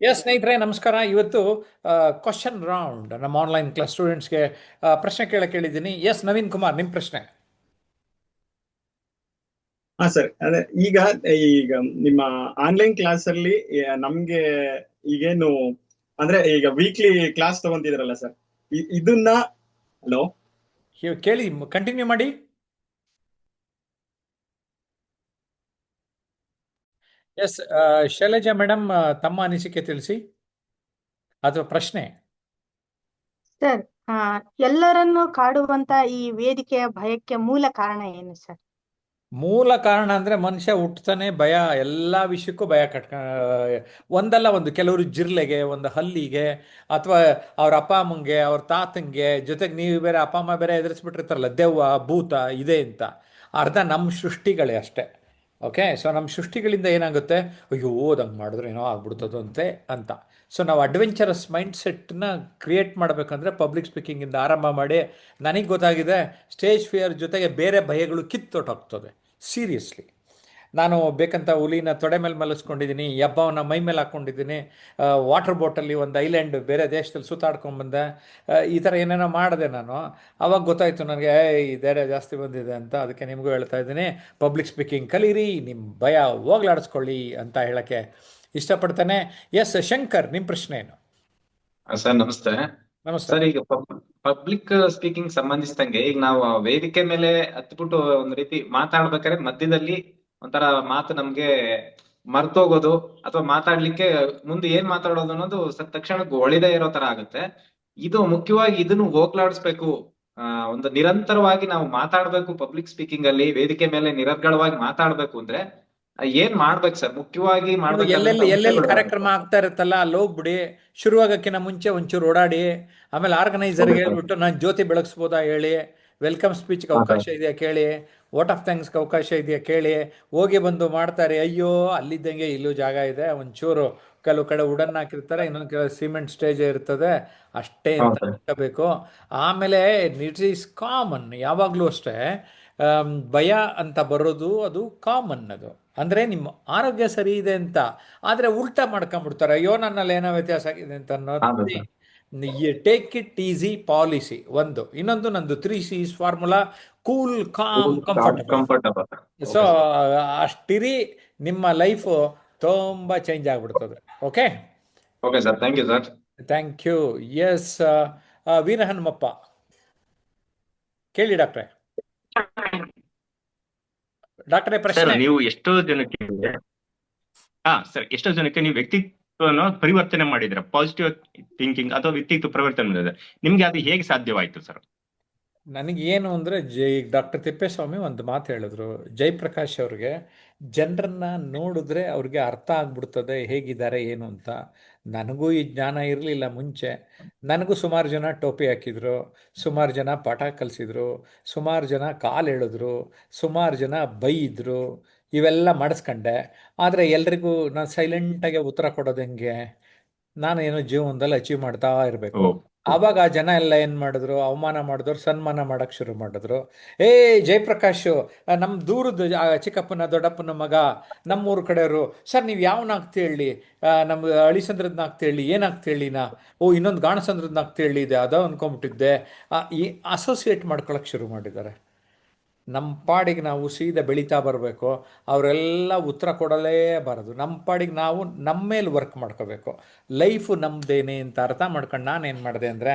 ಸ್ನೇಹಿತರೆ ನಮಸ್ಕಾರ. ಇವತ್ತು ಕ್ವಶನ್ ರೌಂಡ್ ನಮ್ಮ ಆನ್ಲೈನ್ ಕ್ಲಾಸ್ ಸ್ಟೂಡೆಂಟ್ಸ್ಗೆ ಪ್ರಶ್ನೆ ಕೇಳಿದ್ದೀನಿ. ನವೀನ್ ಕುಮಾರ್, ನಿಮ್ಮ ಪ್ರಶ್ನೆ. ಹಾ ಸರ್, ಅದೇ ಈಗ ನಿಮ್ಮ ಆನ್ಲೈನ್ ಕ್ಲಾಸ್ ಅಲ್ಲಿ ನಮ್ಗೆ ಈಗೇನು ಅಂದ್ರೆ ಈಗ ವೀಕ್ಲಿ ಕ್ಲಾಸ್ ತಗೊಂತಿದ್ರಲ್ಲ ಸರ್, ಇದನ್ನ ಹಲೋ. ಕೇಳಿ, ಕಂಟಿನ್ಯೂ ಮಾಡಿ. ಶೈಲಜಾ ಮೇಡಮ್, ತಮ್ಮ ಅನಿಸಿಕೆ ತಿಳಿಸಿ ಅಥವಾ ಪ್ರಶ್ನೆ. ಸರ್, ಎಲ್ಲರನ್ನು ಕಾಡುವಂತ ಈ ವೇದಿಕೆಯ ಭಯಕ್ಕೆ ಮೂಲ ಕಾರಣ ಏನು ಸರ್? ಮೂಲ ಕಾರಣ ಅಂದರೆ ಮನುಷ್ಯ ಹುಟ್ಟತಾನೆ ಭಯ, ಎಲ್ಲ ವಿಷಯಕ್ಕೂ ಭಯ ಒಂದಲ್ಲ ಒಂದು. ಕೆಲವರು ಜಿರ್ಲೆಗೆ, ಒಂದು ಹಲ್ಲಿಗೆ, ಅಥವಾ ಅವ್ರ ಅಪ್ಪ ಅಮ್ಮಂಗೆ, ಅವ್ರ ತಾತಂಗೆ, ಜೊತೆಗೆ ನೀವು ಬೇರೆ ಅಪ್ಪ ಅಮ್ಮ ಬೇರೆ ಎದುರಿಸ್ಬಿಟ್ಟಿರ್ತಾರಲ್ಲ, ದೆವ್ವ ಭೂತ ಇದೆ ಅಂತ. ಅರ್ಧ ನಮ್ಮ ಸೃಷ್ಟಿಗಳೇ ಅಷ್ಟೇ. ಓಕೆ, ಸೊ ನಮ್ಮ ಸೃಷ್ಟಿಗಳಿಂದ ಏನಾಗುತ್ತೆ, ಅಯ್ಯೋ ಓದಂಗೆ ಮಾಡಿದ್ರೆ ಏನೋ ಆಗ್ಬಿಡ್ತದಂತೆ ಅಂತ. ಸೊ ನಾವು ಅಡ್ವೆಂಚರಸ್ ಮೈಂಡ್ಸೆಟ್ನ ಕ್ರಿಯೇಟ್ ಮಾಡಬೇಕಂದ್ರೆ ಪಬ್ಲಿಕ್ ಸ್ಪೀಕಿಂಗಿಂದ ಆರಂಭ ಮಾಡಿ. ನನಗೆ ಗೊತ್ತಾಗಿದೆ, ಸ್ಟೇಜ್ ಫಿಯರ್ ಜೊತೆಗೆ ಬೇರೆ ಭಯಗಳು ಕಿತ್ತೊಟ್ಟೋಗ್ತದೆ. ಸೀರಿಯಸ್ಲಿ, ನಾನು ಬೇಕಂತ ಹುಲಿನ ತೊಡೆ ಮೇಲೆ ಮಲಗಿಸ್ಕೊಂಡಿದ್ದೀನಿ, ಹಬ್ಬವನ್ನ ಮೈ ಮೇಲೆ ಹಾಕ್ಕೊಂಡಿದ್ದೀನಿ, ವಾಟರ್ ಬೋಟಲ್ಲಿ ಒಂದು ಐಲ್ಯಾಂಡ್ ಬೇರೆ ದೇಶದಲ್ಲಿ ಸುತ್ತಾಡ್ಕೊಂಡ್ಬಂದೆ, ಈ ಥರ ಏನೇನೋ ಮಾಡಿದೆ ನಾನು. ಆವಾಗ ಗೊತ್ತಾಯಿತು ನನಗೆ, ಈ ಧೈರ್ಯ ಜಾಸ್ತಿ ಬಂದಿದೆ ಅಂತ. ಅದಕ್ಕೆ ನಿಮಗೂ ಹೇಳ್ತಾ ಇದ್ದೀನಿ, ಪಬ್ಲಿಕ್ ಸ್ಪೀಕಿಂಗ್ ಕಲೀರಿ, ನಿಮ್ಮ ಭಯ ಹೋಗ್ಲಾಡಿಸ್ಕೊಳ್ಳಿ ಅಂತ ಹೇಳೋಕ್ಕೆ ಇಷ್ಟಪಡ್ತಾನೆ. ಶಂಕರ್, ನಿಮ್ಮ ಪ್ರಶ್ನೆ ಏನು? ಸರ್ ನಮಸ್ತೆ. ನಮಸ್ತೆ ಸರ್, ಈಗ ಪಬ್ಲಿಕ್ ಸ್ಪೀಕಿಂಗ್ ಸಂಬಂಧಿಸಿದಂಗೆ ಈಗ ನಾವು ವೇದಿಕೆ ಮೇಲೆ ಹತ್ಬಿಟ್ಟು ಒಂದ್ ರೀತಿ ಮಾತಾಡ್ಬೇಕಾದ್ರೆ ಮಧ್ಯದಲ್ಲಿ ಒಂಥರ ಮಾತು ನಮ್ಗೆ ಮರ್ತೋಗೋದು, ಅಥವಾ ಮಾತಾಡ್ಲಿಕ್ಕೆ ಮುಂದೆ ಏನ್ ಮಾತಾಡೋದು ಅನ್ನೋದು ತಕ್ಷಣಕ್ಕೆ ಒಳಿದೇ ಇರೋ ತರ ಆಗುತ್ತೆ. ಇದು ಮುಖ್ಯವಾಗಿ ಇದನ್ನು ಹೋಗ್ಲಾಡಿಸ್ಬೇಕು. ಒಂದು ನಿರಂತರವಾಗಿ ನಾವು ಮಾತಾಡ್ಬೇಕು ಪಬ್ಲಿಕ್ ಸ್ಪೀಕಿಂಗ್ ಅಲ್ಲಿ, ವೇದಿಕೆ ಮೇಲೆ ನಿರರ್ಗಳವಾಗಿ ಮಾತಾಡ್ಬೇಕು ಅಂದ್ರೆ ಏನ್ ಮಾಡ್ಬೇಕು ಸರ್? ಮುಖ್ಯವಾಗಿ ಎಲ್ಲೆಲ್ಲಿ ಕಾರ್ಯಕ್ರಮ ಆಗ್ತಾ ಇರುತ್ತಲ್ಲ, ಅಲ್ಲಿ ಹೋಗ್ಬಿಡಿ. ಶುರುವಾಗಕ್ಕಿಂತ ಮುಂಚೆ ಒಂಚೂರು ಓಡಾಡಿ, ಆಮೇಲೆ ಆರ್ಗನೈಸರ್ಗೆ ಹೇಳ್ಬಿಟ್ಟು ನಾನು ಜ್ಯೋತಿ ಬೆಳಗಿಸ್ಬೋದಾ ಹೇಳಿ, ವೆಲ್ಕಮ್ ಸ್ಪೀಚ್ಗೆ ಅವಕಾಶ ಇದೆಯಾ ಕೇಳಿ, ವೋಟ್ ಆಫ್ ಥ್ಯಾಂಕ್ಸ್ಗೆ ಅವಕಾಶ ಇದೆಯಾ ಕೇಳಿ. ಹೋಗಿ ಬಂದು ಮಾಡ್ತಾರೆ, ಅಯ್ಯೋ ಅಲ್ಲಿದ್ದಂಗೆ ಇಲ್ಲೂ ಜಾಗ ಇದೆ, ಒಂಚೂರು ಕೆಲವು ಕಡೆ ವುಡನ್ ಹಾಕಿರ್ತಾರೆ, ಇನ್ನೊಂದು ಕೆಲವು ಸಿಮೆಂಟ್ ಸ್ಟೇಜ್ ಇರ್ತದೆ, ಅಷ್ಟೇ ಅಂತ ಅನ್ಕೋಬೇಕು. ಆಮೇಲೆ ಇಟ್ ಈಸ್ ಕಾಮನ್, ಯಾವಾಗಲೂ ಅಷ್ಟೇ. ಭಯ ಅಂತ ಬರೋದು ಅದು ಕಾಮನ್. ಅದು ಅಂದರೆ ನಿಮ್ಮ ಆರೋಗ್ಯ ಸರಿ ಇದೆ ಅಂತ. ಆದರೆ ಉಲ್ಟಾ ಮಾಡ್ಕೊಂಡ್ಬಿಡ್ತಾರೆ, ಅಯ್ಯೋ ನನ್ನಲ್ಲಿ ಏನೋ ವ್ಯತ್ಯಾಸ ಆಗಿದೆ ಅಂತ ಅನ್ನೋದು. ಟೇಕ್ ಇಟ್ ಈಸಿ ಪಾಲಿಸಿ ಒಂದು. ಇನ್ನೊಂದು ನಂದು 3Cs formula: cool, calm, comfortable. So ಅಷ್ಟಿರಿ, ನಿಮ್ಮ ಲೈಫು ತುಂಬ ಚೇಂಜ್ ಆಗ್ಬಿಡ್ತದೆ. Okay sir, thank you sir. Thank you. ವೀರಹನುಮಪ್ಪ, ಕೇಳಿ ಡಾಕ್ಟ್ರೆ. ಡಾಕ್ಟ್ರೇ, ಪ್ರಶ್ನೆ. ನೀವು ಎಷ್ಟೋ ಜನಕ್ಕೆ ನೀವು ವ್ಯಕ್ತಿತ್ವನ ಪರಿವರ್ತನೆ ಮಾಡಿದ್ರೆ, ಪಾಸಿಟಿವ್ ಥಿಂಕಿಂಗ್ ಅಥವಾ ವ್ಯಕ್ತಿತ್ವ ಪರಿವರ್ತನೆ ಮಾಡಿದ್ರೆ ನಿಮ್ಗೆ ಅದು ಹೇಗೆ ಸಾಧ್ಯವಾಯಿತು ಸರ್? ನನಗೇನು ಅಂದರೆ, ಡಾಕ್ಟರ್ ತಿಪ್ಪೇಸ್ವಾಮಿ ಒಂದು ಮಾತು ಹೇಳಿದ್ರು, ಜಯಪ್ರಕಾಶ್ ಅವ್ರಿಗೆ. ಜನರನ್ನ ನೋಡಿದ್ರೆ ಅವ್ರಿಗೆ ಅರ್ಥ ಆಗ್ಬಿಡ್ತದೆ ಹೇಗಿದ್ದಾರೆ ಏನು ಅಂತ. ನನಗೂ ಈ ಜ್ಞಾನ ಇರಲಿಲ್ಲ ಮುಂಚೆ. ನನಗೂ ಸುಮಾರು ಜನ ಟೋಪಿ ಹಾಕಿದ್ರು, ಸುಮಾರು ಜನ ಪಾಠ ಕಲಿಸಿದ್ರು, ಸುಮಾರು ಜನ ಕಾಲು ಎಳೆದ್ರು, ಸುಮಾರು ಜನ ಬೈದ್ರು, ಇವೆಲ್ಲ ಮಾಡಿಸ್ಕೊಂಡೆ. ಆದರೆ ಎಲ್ರಿಗೂ ನಾನು ಸೈಲೆಂಟಾಗಿ ಉತ್ತರ ಕೊಡೋದು ಹೆಂಗೆ? ನಾನು ಏನೋ ಜೀವನದಲ್ಲಿ ಅಚೀವ್ ಮಾಡ್ತಾ ಇರಬೇಕು. ಆವಾಗ ಆ ಜನ ಎಲ್ಲ ಏನು ಮಾಡಿದ್ರು, ಅವಮಾನ ಮಾಡಿದ್ರು, ಸನ್ಮಾನ ಮಾಡೋಕ್ಕೆ ಶುರು ಮಾಡಿದ್ರು. ಜಯಪ್ರಕಾಶ್ ನಮ್ಮ ದೂರದ ಚಿಕ್ಕಪ್ಪನ ದೊಡ್ಡಪ್ಪನ ಮಗ, ನಮ್ಮೂರ ಕಡೆಯವರು. ಸರ್ ನೀವು ಯಾವನಾಗ್ತಿ ಹೇಳಿ? ನಮ್ಮ ಅಳಿಸಂದ್ರದ್ನಾಗ್ತಿ ಹೇಳಿ, ಏನಾಗ್ತಿ ಹೇಳಿ? ಇನ್ನೊಂದು ಗಾಣಸಂದ್ರದ್ನಾಗ್ತಿ ಹೇಳಿ ಇದೆ, ಅದೋ ಅಂದ್ಕೊಂಬಿಟ್ಟಿದ್ದೆ. ಈ ಅಸೋಸಿಯೇಟ್ ಮಾಡ್ಕೊಳಕ್ಕೆ ಶುರು ಮಾಡಿದ್ದಾರೆ. ನಮ್ಮ ಪಾಡಿಗೆ ನಾವು ಸೀದಾ ಬೆಳೀತಾ ಬರಬೇಕು. ಅವರೆಲ್ಲ ಉತ್ತರ ಕೊಡಲೇಬಾರದು. ನಮ್ಮ ಪಾಡಿಗೆ ನಾವು ನಮ್ಮ ಮೇಲೆ ವರ್ಕ್ ಮಾಡ್ಕೋಬೇಕು. ಲೈಫು ನಮ್ಮದೇನೆ ಅಂತ ಅರ್ಥ ಮಾಡ್ಕೊಂಡು ನಾನೇನು ಮಾಡಿದೆ ಅಂದರೆ,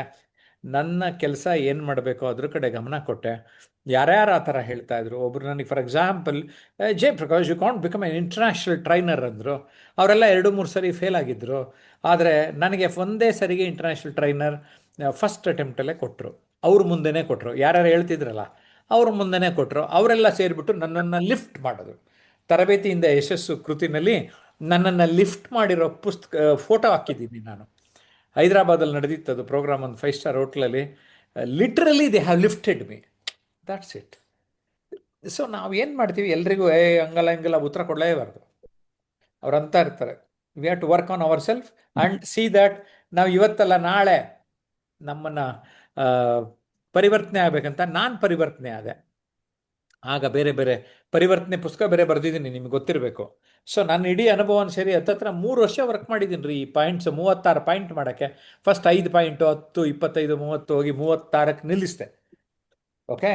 ನನ್ನ ಕೆಲಸ ಏನು ಮಾಡಬೇಕು ಅದ್ರ ಕಡೆ ಗಮನ ಕೊಟ್ಟೆ. ಯಾರ್ಯಾರು ಆ ಥರ ಹೇಳ್ತಾಯಿದ್ರು, ಒಬ್ಬರು ನನಗೆ for example, Jayaprakash you can't become an international trainer ಅಂದರು. ಅವರೆಲ್ಲ 2-3 ಸರಿ ಫೇಲ್ ಆಗಿದ್ದರು. ಆದರೆ ನನಗೆ ಒಂದೇ ಸರಿಗೆ ಇಂಟರ್ನ್ಯಾಷನಲ್ ಟ್ರೈನರ್ ಫಸ್ಟ್ ಅಟೆಂಪ್ಟಲ್ಲೇ ಕೊಟ್ಟರು. ಅವ್ರ ಮುಂದೆನೇ ಕೊಟ್ಟರು. ಯಾರ್ಯಾರು ಹೇಳ್ತಿದ್ರಲ್ಲ ಅವ್ರ ಮುಂದೆನೇ ಕೊಟ್ಟರು. ಅವರೆಲ್ಲ ಸೇರಿಬಿಟ್ಟು ನನ್ನನ್ನು ಲಿಫ್ಟ್ ಮಾಡಿದ್ರು. ತರಬೇತಿಯಿಂದ ಯಶಸ್ಸು ಕೃತಿನಲ್ಲಿ ನನ್ನನ್ನು ಲಿಫ್ಟ್ ಮಾಡಿರೋ ಫೋಟೋ ಹಾಕಿದ್ದೀನಿ ನಾನು. ಹೈದರಾಬಾದಲ್ಲಿ ನಡೆದಿತ್ತದು ಪ್ರೋಗ್ರಾಮ್, ಒಂದು 5 ಸ್ಟಾರ್ ಹೋಟ್ಲಲ್ಲಿ. Literally they have lifted me. That's it. So ನಾವು ಏನು ಮಾಡ್ತೀವಿ, ಎಲ್ರಿಗೂ ಹಂಗಲ್ಲ ಉತ್ತರ ಕೊಡಲೇಬಾರ್ದು. ಅವ್ರು ಅಂತ ಇರ್ತಾರೆ, we have to work on our self and see that ನಾವು ಇವತ್ತಲ್ಲ ನಾಳೆ ನಮ್ಮನ್ನು ಪರಿವರ್ತನೆ ಆಗಬೇಕಂತ ನಾನು ಪರಿವರ್ತನೆ ಆದೆ. ಆಗ ಬೇರೆ ಬೇರೆ ಪರಿವರ್ತನೆ ಪುಸ್ತಕ ಬೇರೆ ಬರೆದಿದ್ದೀನಿ, ನಿಮ್ಗೆ ಗೊತ್ತಿರಬೇಕು. ಸೊ ನನ್ನ ಇಡೀ ಅನುಭವನ ಸೇರಿ ಹತ್ತತ್ರ 3 ವರ್ಷ ವರ್ಕ್ ಮಾಡಿದ್ದೀನಿ ರೀ ಈ ಪಾಯಿಂಟ್ಸ್ 36 ಪಾಯಿಂಟ್ ಮಾಡೋಕ್ಕೆ. ಫಸ್ಟ್ 5 ಪಾಯಿಂಟು 10 25 30 ಹೋಗಿ 36ಕ್ಕೆ ನಿಲ್ಲಿಸಿದೆ. ಓಕೆ,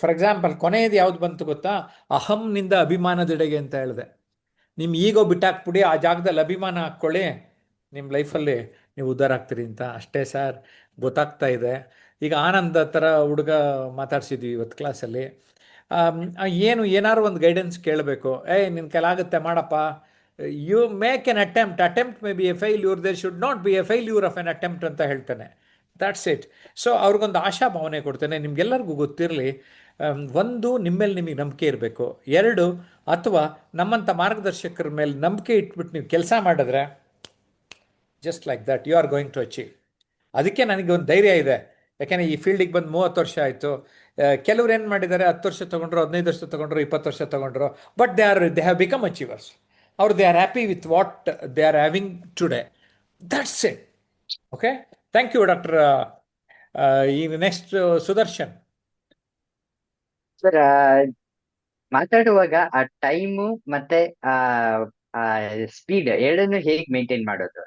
ಫಾರ್ ಎಕ್ಸಾಂಪಲ್ ಕೊನೆಯದು ಯಾವ್ದು ಬಂತು ಗೊತ್ತಾ? ಅಹಂನಿಂದ ಅಭಿಮಾನದೆಡೆಗೆ ಅಂತ ಹೇಳಿದೆ. ನಿಮ್ಮ ಈಗೋ ಬಿಟ್ಟಾಕ್ಬಿಡಿ, ಆ ಜಾಗದಲ್ಲಿ ಅಭಿಮಾನ ಹಾಕ್ಕೊಳ್ಳಿ, ನಿಮ್ಮ ಲೈಫಲ್ಲಿ ನೀವು ಉದ್ಧಾರ ಆಗ್ತೀರಿ ಅಂತ. ಅಷ್ಟೇ ಸರ್, ಗೊತ್ತಾಗ್ತಾ ಇದೆ. ಈಗ ಆನಂದ್ ಥರ ಹುಡುಗ ಮಾತಾಡ್ಸಿದ್ವಿ ಇವತ್ತು ಕ್ಲಾಸಲ್ಲಿ. ಏನಾದ್ರು ಒಂದು ಗೈಡೆನ್ಸ್ ಕೇಳಬೇಕು. ನಿನ್ನ ಕೈಲಾಗುತ್ತೆ ಮಾಡಪ್ಪ, you make an attempt may be a failure, there should not be a failure of an attempt ಅಂತ ಹೇಳ್ತಾನೆ. That's it. ಸೊ ಅವ್ರಿಗೊಂದು ಆಶಾ ಭಾವನೆ ಕೊಡ್ತೇನೆ. ನಿಮ್ಗೆಲ್ಲರಿಗೂ ಗೊತ್ತಿರಲಿ, ಒಂದು, ನಿಮ್ಮೇಲೆ ನಿಮಗೆ ನಂಬಿಕೆ ಇರಬೇಕು. 2, ಅಥವಾ ನಮ್ಮಂಥ ಮಾರ್ಗದರ್ಶಕರ ಮೇಲೆ ನಂಬಿಕೆ ಇಟ್ಬಿಟ್ಟು ನೀವು ಕೆಲಸ ಮಾಡಿದ್ರೆ, just like that you are going to achieve. ಅದಕ್ಕೆ ನನಗೆ ಒಂದು ಧೈರ್ಯ ಇದೆ. ಯಾಕೆಂದರೆ ಈ ಫೀಲ್ಡಿಗೆ ಬಂದು 30 ವರ್ಷ ಆಯಿತು. ಕೆಲವ್ರು ಏನು ಮಾಡಿದ್ದಾರೆ, 10 ವರ್ಷ ತೊಗೊಂಡ್ರು, 15 ವರ್ಷ ತೊಗೊಂಡ್ರು, 20 ವರ್ಷ ತೊಗೊಂಡ್ರು, but they have become achievers. They are happy with what they are having today. That's it. Okay, thank you doctor. ಈಗ ನೆಕ್ಸ್ಟ್ ಸುದರ್ಶನ್. ಸರ್, ಮಾತಾಡುವಾಗ ಆ ಟೈಮು ಮತ್ತೆ ಸ್ಪೀಡ್ ಎರಡನ್ನು ಹೇಗೆ ಮೇಂಟೈನ್ ಮಾಡೋದು?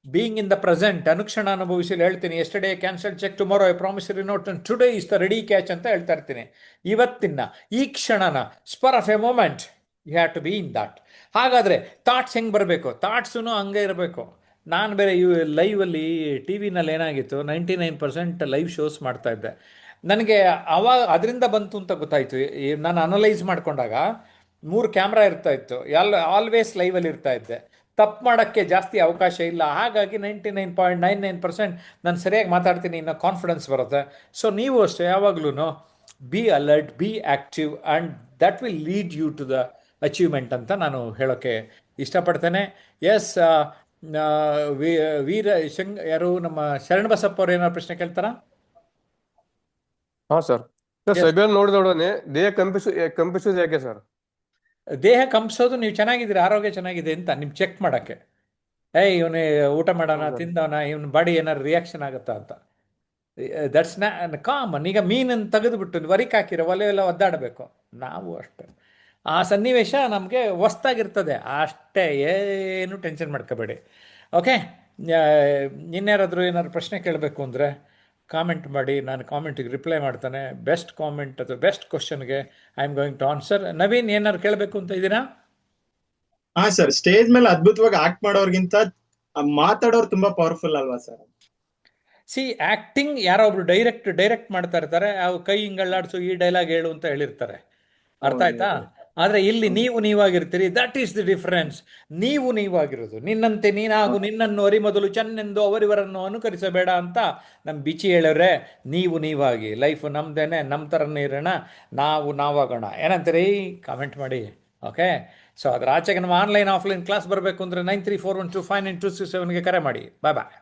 ಬೀಯಿಂಗ್ ಇನ್ ದ ಪ್ರೆಸೆಂಟ್, ಅನುಕ್ಷಣ ಅನುಭವಿಸಲು ಹೇಳ್ತೀನಿ. Yesterday cancel cheque, tomorrow I promissory note, and today is the ready cash ಅಂತ ಹೇಳ್ತಾ ಇರ್ತೀನಿ. ಇವತ್ತಿನ ಈ ಕ್ಷಣನ, spur of a moment, you have to B in that. ಹಾಗಾದರೆ ಥಾಟ್ಸ್ ಹೆಂಗೆ ಬರಬೇಕು? ಥಾಟ್ಸೂ ಹಂಗೆ ಇರಬೇಕು. ನಾನು ಬೇರೆ ಲೈವಲ್ಲಿ ಟಿ ವಿನಲ್ಲಿ ಏನಾಗಿತ್ತು, 99% ಲೈವ್ ಶೋಸ್ ಮಾಡ್ತಾ ಇದ್ದೆ. ನನಗೆ ಅವಾಗ ಅದರಿಂದ ಬಂತು ಅಂತ ಗೊತ್ತಾಯಿತು. ನಾನು ಅನಲೈಸ್ ಮಾಡಿಕೊಂಡಾಗ 3 ಕ್ಯಾಮ್ರಾ ಇರ್ತಾ ಇತ್ತು, ಆಲ್ವೇಸ್ ಲೈವಲ್ಲಿ ಇರ್ತಾ ಇದ್ದೆ. ತಪ್ಪು ಮಾಡೋಕ್ಕೆ ಜಾಸ್ತಿ ಅವಕಾಶ ಇಲ್ಲ. ಹಾಗಾಗಿ 99.99% ನಾನು ಸರಿಯಾಗಿ ಮಾತಾಡ್ತೀನಿ, ಇನ್ನೂ ಕಾನ್ಫಿಡೆನ್ಸ್ ಬರುತ್ತೆ. ಸೊ ನೀವು ಅಷ್ಟೇ ಯಾವಾಗಲೂ be alert, be active, and that will lead you to the achievement ಅಂತ ನಾನು ಹೇಳೋಕ್ಕೆ ಇಷ್ಟಪಡ್ತೇನೆ. ಎಸ್, ಯಾರು ನಮ್ಮ ಶರಣಬಸಪ್ಪ ಅವ್ರು ಏನಾದ್ರು ಪ್ರಶ್ನೆ ಕೇಳ್ತಾರಾ? ಹಾ ಸರ್. ಸಭೆಯಲ್ಲಿ ನೋಡಿದೊಡನೆ ದೇಹ ಕಂಪಿಸೋದು ಯಾಕೆ ಸರ್? ದೇಹ ಕಂಪಿಸೋದು, ನೀವು ಚೆನ್ನಾಗಿದ್ದೀರಿ, ಆರೋಗ್ಯ ಚೆನ್ನಾಗಿದೆ ಅಂತ ನಿಮ್ಗೆ ಚೆಕ್ ಮಾಡೋಕ್ಕೆ. ಇವನೇ ಊಟ ಮಾಡೋಣ, ತಿಂದವನ, ಇವನ ಬಾಡಿ ಏನಾದ್ರು ರಿಯಾಕ್ಷನ್ ಆಗುತ್ತಾ ಅಂತ. That's common. ಈಗ ಮೀನನ್ನು ತೆಗೆದುಬಿಟ್ಟು ವರಿಕ್ ಹಾಕಿರೋ ಒಲೆ ಎಲ್ಲ ಒದ್ದಾಡಬೇಕು. ನಾವು ಅಷ್ಟೇ, ಆ ಸನ್ನಿವೇಶ ನಮಗೆ ಹೊಸ್ತಾಗಿರ್ತದೆ ಅಷ್ಟೇ. ಏನು ಟೆನ್ಷನ್ ಮಾಡ್ಕೋಬೇಡಿ. ಓಕೆ, ಇನ್ಯಾರಾದರೂ ಏನಾದ್ರು ಪ್ರಶ್ನೆ ಕೇಳಬೇಕು ಅಂದರೆ ಕಾಮೆಂಟ್ ಮಾಡಿ, ನಾನು ಕಾಮೆಂಟಿಗೆ ರಿಪ್ಲೈ ಮಾಡ್ತಾನೆ. ಬೆಸ್ಟ್ ಕಾಮೆಂಟ್ ಅಥವಾ ಬೆಸ್ಟ್ ಕ್ವಶನ್ಗೆ I am going to answer. Naveen, ಏನಾದ್ರು ಕೇಳಬೇಕು ಅಂತ ಇದ್ದೀರಾ? ಹಾ ಸರ್, ಸ್ಟೇಜ್ ಮೇಲೆ ಅದ್ಭುತವಾಗಿ ಆಕ್ಟ್ ಮಾಡೋರ್ಗಿಂತ ಮಾತಾಡೋರು ತುಂಬಾ ಪವರ್ಫುಲ್ ಅಲ್ವಾ ಸರ್? ಸಿ, ಆ್ಯಕ್ಟಿಂಗ್ ಯಾರೋ ಒಬ್ರು ಡೈರೆಕ್ಟ್ ಮಾಡ್ತಾ ಇರ್ತಾರೆ, ಅವು ಕೈ ಹಿಂಗಳ್ಳಾಡ್ಸು, ಈ ಡೈಲಾಗ್ ಹೇಳು ಅಂತ ಹೇಳಿರ್ತಾರೆ. ಅರ್ಥ ಆಯ್ತಾ? ಆದರೆ ಇಲ್ಲಿ ನೀವು ನೀವಾಗಿರ್ತೀರಿ. That is the difference. ನೀವು ನೀವಾಗಿರೋದು. ನಿನ್ನಂತೆ ನೀನಾಗು, ನಿನ್ನನ್ನು ಅರಿಮೊದಲು ಚೆನ್ನೆಂದು ಅವರಿವರನ್ನು ಅನುಕರಿಸಬೇಡ ಅಂತ ನಮ್ಮ ಬಿಚಿ ಹೇಳೋರೆ. ನೀವು ನೀವಾಗಿ, ಲೈಫ್ ನಮ್ದೇನೆ, ನಮ್ಮ ಥರನೇ ಇರೋಣ, ನಾವಾಗೋಣ. ಏನಂತೀರಿ? ಕಾಮೆಂಟ್ ಮಾಡಿ. ಓಕೆ, ಸೊ ಅದರ ಆಚೆಗೆ ನಮ್ಮ ಆನ್ಲೈನ್ ಆಫ್ಲೈನ್ ಕ್ಲಾಸ್ ಬರಬೇಕು ಅಂದರೆ 9341259267ಗೆ ಕರೆ ಮಾಡಿ. ಬಾಯ್ ಬಾಯ್.